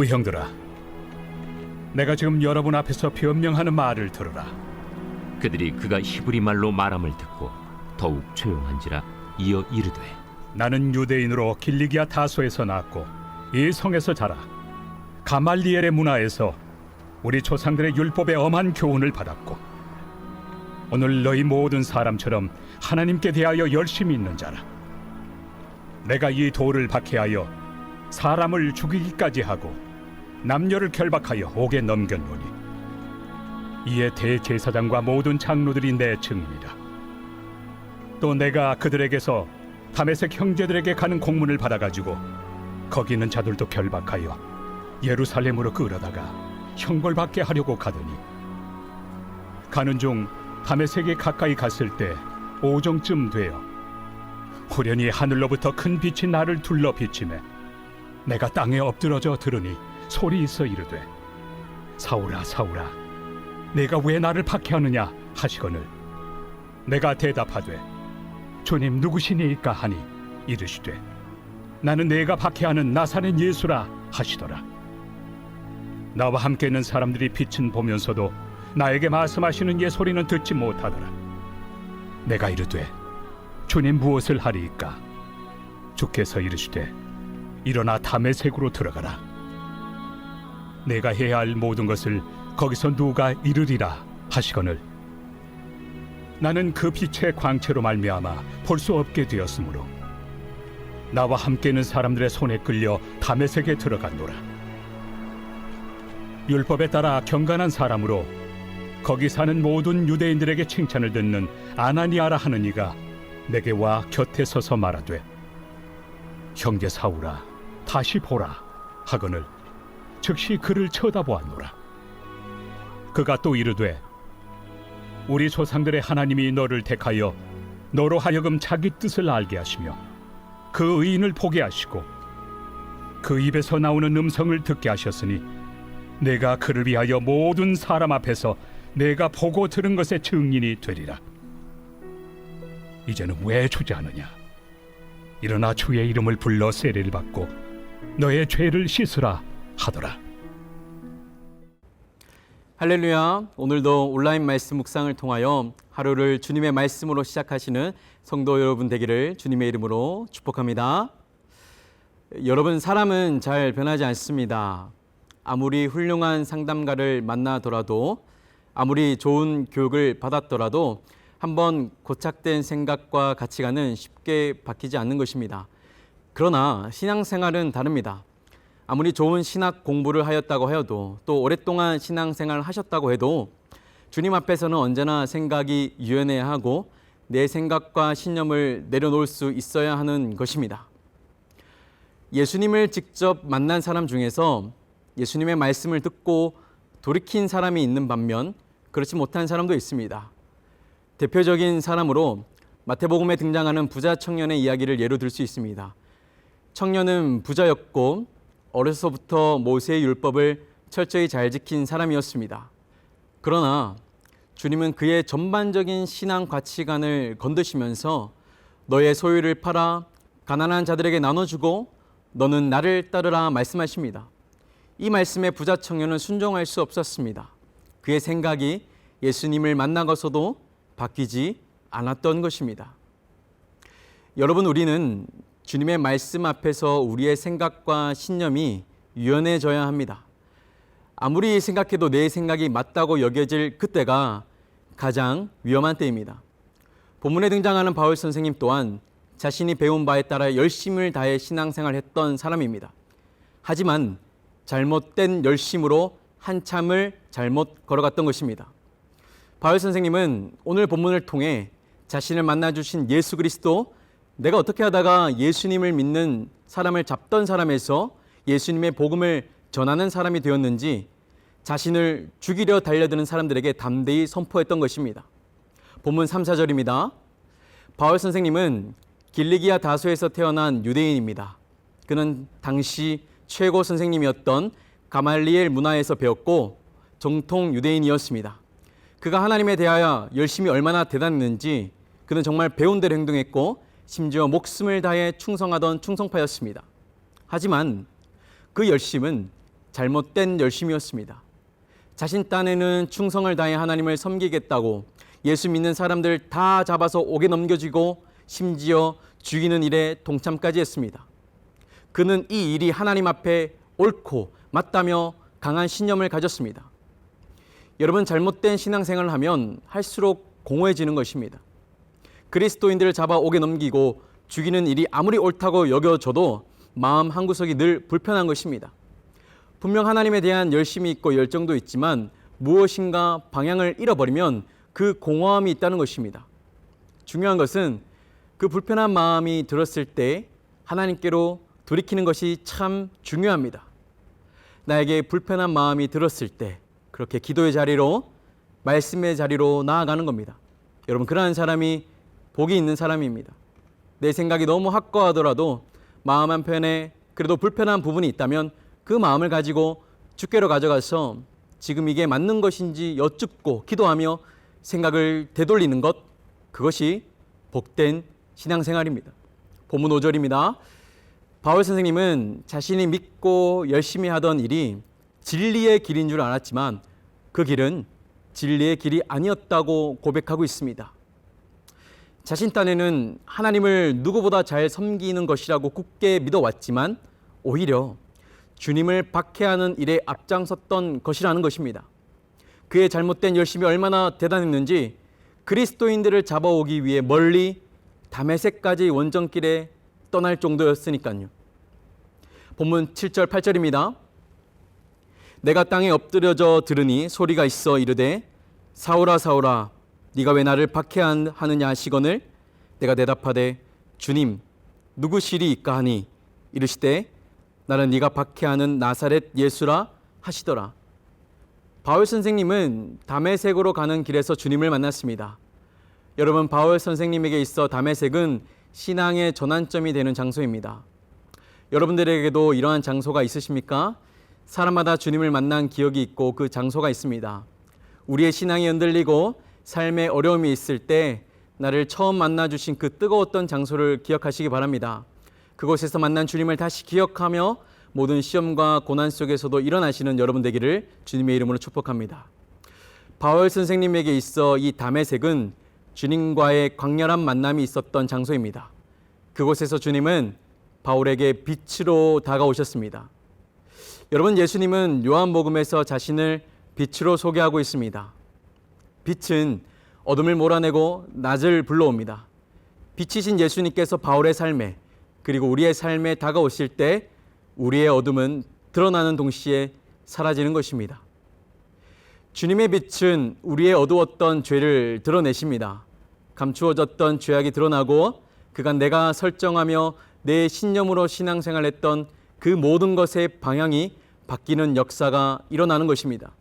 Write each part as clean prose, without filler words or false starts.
부형들아, 내가 지금 여러분 앞에서 변명하는 말을 들으라. 그들이 그가 히브리 말로 말함을 듣고 더욱 조용한지라 이어 이르되 나는 유대인으로 길리기아 다소에서 낳았고 이 성에서 자라 가말리엘의 문화에서 우리 조상들의 율법의 엄한 교훈을 받았고 오늘 너희 모든 사람처럼 하나님께 대하여 열심히 있는 자라. 내가 이 돌을 박해하여 사람을 죽이기까지 하고 남녀를 결박하여 옥에 넘겼노니 이에 대제사장과 모든 장로들이 내 증인이라. 또 내가 그들에게서 다메섹 형제들에게 가는 공문을 받아가지고 거기 있는 자들도 결박하여 예루살렘으로 끌어다가 형벌받게 하려고 가더니 가는 중 다메섹에 가까이 갔을 때 오정쯤 되어 후련히 하늘로부터 큰 빛이 나를 둘러 비치매 내가 땅에 엎드러져 들으니 소리 있어 이르되 사울아 사울아 내가 왜 나를 박해하느냐 하시거늘 내가 대답하되 주님 누구시니이까 하니 이르시되 나는 내가 박해하는 나사렛 예수라 하시더라. 나와 함께 있는 사람들이 빛은 보면서도 나에게 말씀하시는 예 소리는 듣지 못하더라. 내가 이르되 주님 무엇을 하리이까? 주께서 이르시되 일어나 다메섹으로 들어가라. 내가 해야 할 모든 것을 거기서 누가 이르리라 하시거늘 나는 그 빛의 광채로 말미암아 볼 수 없게 되었으므로 나와 함께 있는 사람들의 손에 끌려 다메섹에 들어갔노라. 율법에 따라 경건한 사람으로 거기 사는 모든 유대인들에게 칭찬을 듣는 아나니아라 하는 이가 내게 와 곁에 서서 말하되 형제 사울아 다시 보라 하거늘 즉시 그를 쳐다보았노라. 그가 또 이르되 우리 조상들의 하나님이 너를 택하여 너로 하여금 자기 뜻을 알게 하시며 그 의인을 보게 하시고 그 입에서 나오는 음성을 듣게 하셨으니 내가 그를 위하여 모든 사람 앞에서 내가 보고 들은 것의 증인이 되리라. 이제는 왜 주저하느냐? 일어나 주의 이름을 불러 세례를 받고 너의 죄를 씻으라 하더라. 할렐루야. 오늘도 온라인 말씀 묵상을 통하여 하루를 주님의 말씀으로 시작하시는 성도 여러분 되기를 주님의 이름으로 축복합니다. 여러분, 사람은 잘 변하지 않습니다. 아무리 훌륭한 상담가를 만나더라도 아무리 좋은 교육을 받았더라도 한번 고착된 생각과 가치관은 쉽게 바뀌지 않는 것입니다. 그러나 신앙생활은 다릅니다. 아무리 좋은 신학 공부를 하였다고 해도 또 오랫동안 신앙생활을 하셨다고 해도 주님 앞에서는 언제나 생각이 유연해야 하고 내 생각과 신념을 내려놓을 수 있어야 하는 것입니다. 예수님을 직접 만난 사람 중에서 예수님의 말씀을 듣고 돌이킨 사람이 있는 반면 그렇지 못한 사람도 있습니다. 대표적인 사람으로 마태복음에 등장하는 부자 청년의 이야기를 예로 들 수 있습니다. 청년은 부자였고 어려서부터 모세의 율법을 철저히 잘 지킨 사람이었습니다. 그러나 주님은 그의 전반적인 신앙 가치관을 건드시면서 너의 소유를 팔아 가난한 자들에게 나눠주고 너는 나를 따르라 말씀하십니다. 이 말씀에 부자 청년은 순종할 수 없었습니다. 그의 생각이 예수님을 만나고서도 바뀌지 않았던 것입니다. 여러분, 우리는 주님의 말씀 앞에서 우리의 생각과 신념이 유연해져야 합니다. 아무리 생각해도 내 생각이 맞다고 여겨질 그때가 가장 위험한 때입니다. 본문에 등장하는 바울 선생님 또한 자신이 배운 바에 따라 열심을 다해 신앙생활을 했던 사람입니다. 하지만 잘못된 열심으로 한참을 잘못 걸어갔던 것입니다. 바울 선생님은 오늘 본문을 통해 자신을 만나주신 예수 그리스도, 내가 어떻게 하다가 예수님을 믿는 사람을 잡던 사람에서 예수님의 복음을 전하는 사람이 되었는지 자신을 죽이려 달려드는 사람들에게 담대히 선포했던 것입니다. 본문 3, 4절입니다. 바울 선생님은 길리기아 다소에서 태어난 유대인입니다. 그는 당시 최고 선생님이었던 가말리엘 문화에서 배웠고 정통 유대인이었습니다. 그가 하나님에 대하여 열심히 얼마나 대단했는지 그는 정말 배운 대로 행동했고 심지어 목숨을 다해 충성하던 충성파였습니다. 하지만 그 열심은 잘못된 열심이었습니다. 자신 딴에는 충성을 다해 하나님을 섬기겠다고 예수 믿는 사람들 다 잡아서 옥에 넘겨주고 심지어 죽이는 일에 동참까지 했습니다. 그는 이 일이 하나님 앞에 옳고 맞다며 강한 신념을 가졌습니다. 여러분, 잘못된 신앙생활을 하면 할수록 공허해지는 것입니다. 그리스도인들을 잡아 옥에 넘기고 죽이는 일이 아무리 옳다고 여겨져도 마음 한구석이 늘 불편한 것입니다. 분명 하나님에 대한 열심이 있고 열정도 있지만 무엇인가 방향을 잃어버리면 그 공허함이 있다는 것입니다. 중요한 것은 그 불편한 마음이 들었을 때 하나님께로 돌이키는 것이 참 중요합니다. 나에게 불편한 마음이 들었을 때 그렇게 기도의 자리로, 말씀의 자리로 나아가는 겁니다. 여러분, 그러한 사람이 복이 있는 사람입니다. 내 생각이 너무 확고하더라도 마음 한편에 그래도 불편한 부분이 있다면 그 마음을 가지고 주께로 가져가서 지금 이게 맞는 것인지 여쭙고 기도하며 생각을 되돌리는 것, 그것이 복된 신앙생활입니다. 본문 5절입니다. 바울 선생님은 자신이 믿고 열심히 하던 일이 진리의 길인 줄 알았지만 그 길은 진리의 길이 아니었다고 고백하고 있습니다. 자신 딴에는 하나님을 누구보다 잘 섬기는 것이라고 굳게 믿어왔지만 오히려 주님을 박해하는 일에 앞장섰던 것이라는 것입니다. 그의 잘못된 열심이 얼마나 대단했는지 그리스도인들을 잡아오기 위해 멀리 다메섹까지 원정길에 떠날 정도였으니까요. 본문 7절 8절입니다. 내가 땅에 엎드려져 들으니 소리가 있어 이르되 사울아 사울아 네가 왜 나를 박해하느냐 하시거늘 내가 대답하되 주님 누구시리이까 하니 이르시되 나는 네가 박해하는 나사렛 예수라 하시더라. 바울 선생님은 다메섹으로 가는 길에서 주님을 만났습니다. 여러분, 바울 선생님에게 있어 다메섹은 신앙의 전환점이 되는 장소입니다. 여러분들에게도 이러한 장소가 있으십니까? 사람마다 주님을 만난 기억이 있고 그 장소가 있습니다. 우리의 신앙이 흔들리고 삶에 어려움이 있을 때 나를 처음 만나주신 그 뜨거웠던 장소를 기억하시기 바랍니다. 그곳에서 만난 주님을 다시 기억하며 모든 시험과 고난 속에서도 일어나시는 여러분 되기를 주님의 이름으로 축복합니다. 바울 선생님에게 있어 이 다메섹은 주님과의 강렬한 만남이 있었던 장소입니다. 그곳에서 주님은 바울에게 빛으로 다가오셨습니다. 여러분, 예수님은 요한복음에서 자신을 빛으로 소개하고 있습니다. 빛은 어둠을 몰아내고 낮을 불러옵니다. 빛이신 예수님께서 바울의 삶에 그리고 우리의 삶에 다가오실 때 우리의 어둠은 드러나는 동시에 사라지는 것입니다. 주님의 빛은 우리의 어두웠던 죄를 드러내십니다. 감추어졌던 죄악이 드러나고 그간 내가 설정하며 내 신념으로 신앙생활했던 그 모든 것의 방향이 바뀌는 역사가 일어나는 것입니다.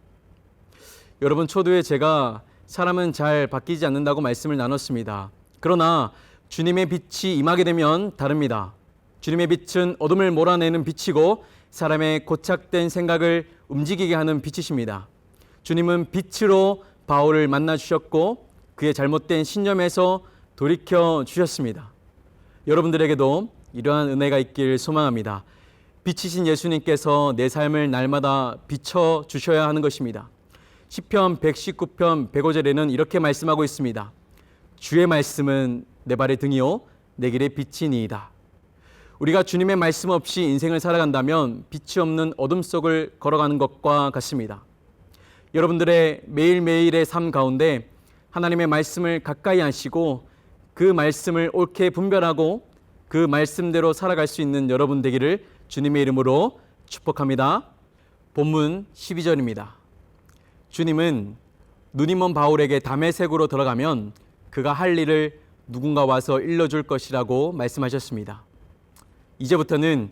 여러분, 초두에 제가 사람은 잘 바뀌지 않는다고 말씀을 나눴습니다. 그러나 주님의 빛이 임하게 되면 다릅니다. 주님의 빛은 어둠을 몰아내는 빛이고 사람의 고착된 생각을 움직이게 하는 빛이십니다. 주님은 빛으로 바울을 만나 주셨고 그의 잘못된 신념에서 돌이켜 주셨습니다. 여러분들에게도 이러한 은혜가 있길 소망합니다. 빛이신 예수님께서 내 삶을 날마다 비춰 주셔야 하는 것입니다. 시편 119편 105절에는 이렇게 말씀하고 있습니다. 주의 말씀은 내 발의 등이요 내 길의 빛이니이다. 우리가 주님의 말씀 없이 인생을 살아간다면 빛이 없는 어둠 속을 걸어가는 것과 같습니다. 여러분들의 매일매일의 삶 가운데 하나님의 말씀을 가까이 하시고 그 말씀을 옳게 분별하고 그 말씀대로 살아갈 수 있는 여러분 되기를 주님의 이름으로 축복합니다. 본문 12절입니다. 주님은 눈이 먼 바울에게 다메섹으로 들어가면 그가 할 일을 누군가 와서 일러줄 것이라고 말씀하셨습니다. 이제부터는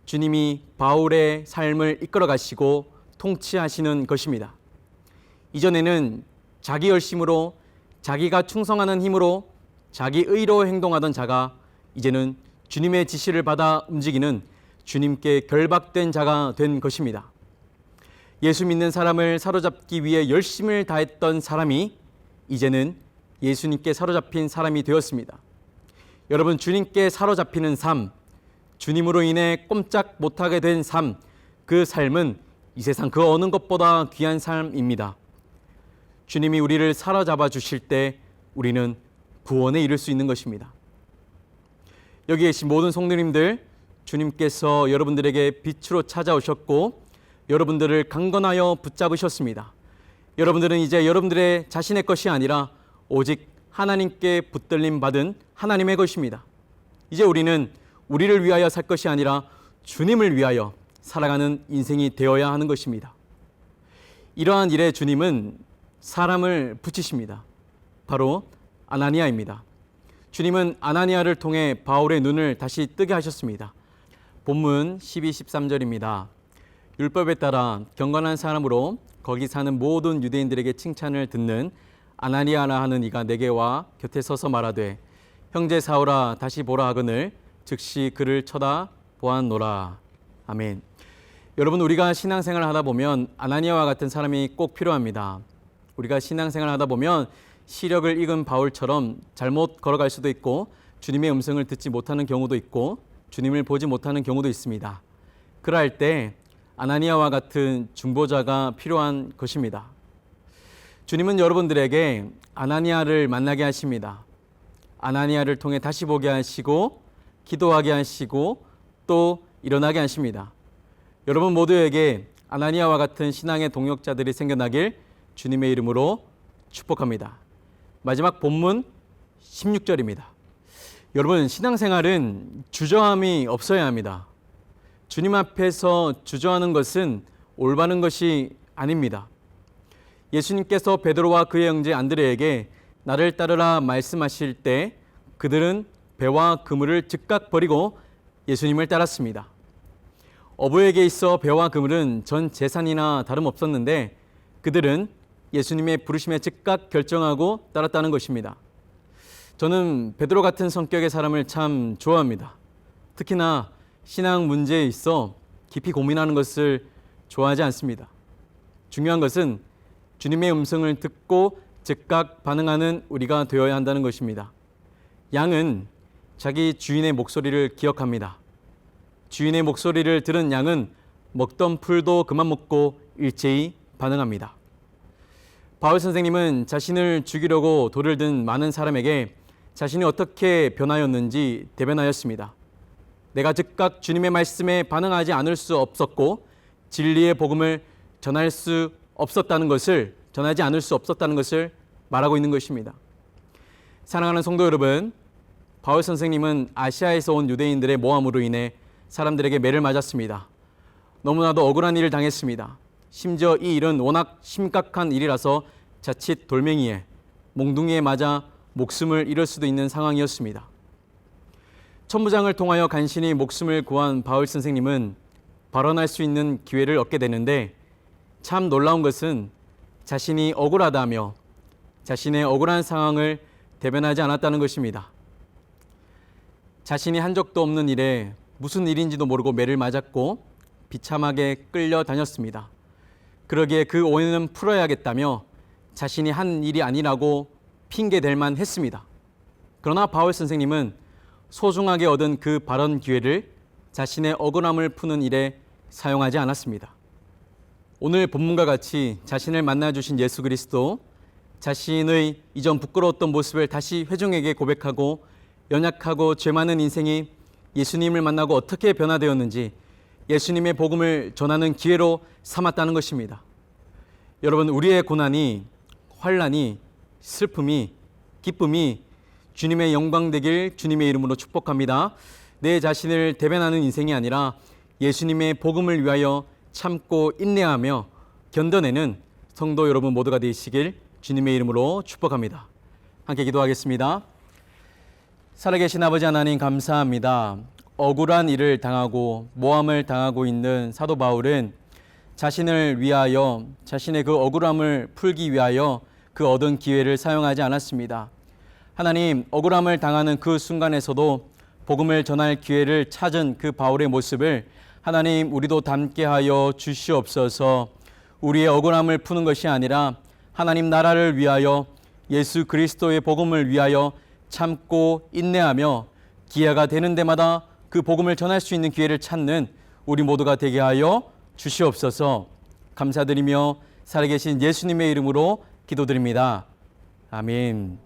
주님이 바울의 삶을 이끌어 가시고 통치하시는 것입니다. 이전에는 자기 열심으로 자기가 충성하는 힘으로 자기 의로 행동하던 자가 이제는 주님의 지시를 받아 움직이는 주님께 결박된 자가 된 것입니다. 예수 믿는 사람을 사로잡기 위해 열심을 다했던 사람이 이제는 예수님께 사로잡힌 사람이 되었습니다. 여러분, 주님께 사로잡히는 삶, 주님으로 인해 꼼짝 못하게 된 삶, 그 삶은 이 세상 그 어느 것보다 귀한 삶입니다. 주님이 우리를 사로잡아 주실 때 우리는 구원에 이를 수 있는 것입니다. 여기 계신 모든 성도님들, 주님께서 여러분들에게 빛으로 찾아오셨고 여러분들을 강건하여 붙잡으셨습니다. 여러분들은 이제 여러분들의 자신의 것이 아니라 오직 하나님께 붙들림 받은 하나님의 것입니다. 이제 우리는 우리를 위하여 살 것이 아니라 주님을 위하여 살아가는 인생이 되어야 하는 것입니다. 이러한 일에 주님은 사람을 붙이십니다. 바로 아나니아입니다. 주님은 아나니아를 통해 바울의 눈을 다시 뜨게 하셨습니다. 본문 12, 13절입니다. 율법에 따라 경건한 사람으로 거기 사는 모든 유대인들에게 칭찬을 듣는 아나니아라 하는 이가 내게 와 곁에 서서 말하되 형제 사울아 다시 보라 하거늘 즉시 그를 쳐다 보았노라. 아멘. 여러분, 우리가 신앙생활을 하다 보면 아나니아와 같은 사람이 꼭 필요합니다. 우리가 신앙생활을 하다 보면 시력을 잃은 바울처럼 잘못 걸어갈 수도 있고 주님의 음성을 듣지 못하는 경우도 있고 주님을 보지 못하는 경우도 있습니다. 그럴 때 아나니아와 같은 중보자가 필요한 것입니다. 주님은 여러분들에게 아나니아를 만나게 하십니다. 아나니아를 통해 다시 보게 하시고 기도하게 하시고 또 일어나게 하십니다. 여러분 모두에게 아나니아와 같은 신앙의 동역자들이 생겨나길 주님의 이름으로 축복합니다. 마지막 본문 16절입니다. 여러분, 신앙생활은 주저함이 없어야 합니다. 주님 앞에서 주저하는 것은 올바른 것이 아닙니다. 예수님께서 베드로와 그의 형제 안드레에게 나를 따르라 말씀하실 때 그들은 배와 그물을 즉각 버리고 예수님을 따랐습니다. 어부에게 있어 배와 그물은 전 재산이나 다름없었는데 그들은 예수님의 부르심에 즉각 결정하고 따랐다는 것입니다. 저는 베드로 같은 성격의 사람을 참 좋아합니다. 특히나 신앙 문제에 있어 깊이 고민하는 것을 좋아하지 않습니다. 중요한 것은 주님의 음성을 듣고 즉각 반응하는 우리가 되어야 한다는 것입니다. 양은 자기 주인의 목소리를 기억합니다. 주인의 목소리를 들은 양은 먹던 풀도 그만 먹고 일제히 반응합니다. 바울 선생님은 자신을 죽이려고 돌을 든 많은 사람에게 자신이 어떻게 변하였는지 대변하였습니다. 내가 즉각 주님의 말씀에 반응하지 않을 수 없었고 진리의 복음을 전하지 않을 수 없었다는 것을 말하고 있는 것입니다. 사랑하는 성도 여러분, 바울 선생님은 아시아에서 온 유대인들의 모함으로 인해 사람들에게 매를 맞았습니다. 너무나도 억울한 일을 당했습니다. 심지어 이 일은 워낙 심각한 일이라서 자칫 돌멩이에 몽둥이에 맞아 목숨을 잃을 수도 있는 상황이었습니다. 천부장을 통하여 간신히 목숨을 구한 바울 선생님은 발언할 수 있는 기회를 얻게 되는데 참 놀라운 것은 자신이 억울하다며 자신의 억울한 상황을 대변하지 않았다는 것입니다. 자신이 한 적도 없는 일에 무슨 일인지도 모르고 매를 맞았고 비참하게 끌려다녔습니다. 그러기에 그 오해는 풀어야겠다며 자신이 한 일이 아니라고 핑계댈 만 했습니다. 그러나 바울 선생님은 소중하게 얻은 그 발언 기회를 자신의 억울함을 푸는 일에 사용하지 않았습니다. 오늘 본문과 같이 자신을 만나주신 예수 그리스도, 자신의 이전 부끄러웠던 모습을 다시 회중에게 고백하고 연약하고 죄 많은 인생이 예수님을 만나고 어떻게 변화되었는지 예수님의 복음을 전하는 기회로 삼았다는 것입니다. 여러분, 우리의 고난이, 환난이, 슬픔이, 기쁨이 주님의 영광 되길 주님의 이름으로 축복합니다. 내 자신을 대변하는 인생이 아니라 예수님의 복음을 위하여 참고 인내하며 견뎌내는 성도 여러분 모두가 되시길 주님의 이름으로 축복합니다. 함께 기도하겠습니다. 살아계신 아버지 하나님 감사합니다. 억울한 일을 당하고 모함을 당하고 있는 사도 바울은 자신을 위하여 자신의 그 억울함을 풀기 위하여 그 얻은 기회를 사용하지 않았습니다. 하나님, 억울함을 당하는 그 순간에서도 복음을 전할 기회를 찾은 그 바울의 모습을 하나님 우리도 닮게 하여 주시옵소서. 우리의 억울함을 푸는 것이 아니라 하나님 나라를 위하여 예수 그리스도의 복음을 위하여 참고 인내하며 기회가 되는 데마다 그 복음을 전할 수 있는 기회를 찾는 우리 모두가 되게 하여 주시옵소서. 감사드리며 살아계신 예수님의 이름으로 기도드립니다. 아멘.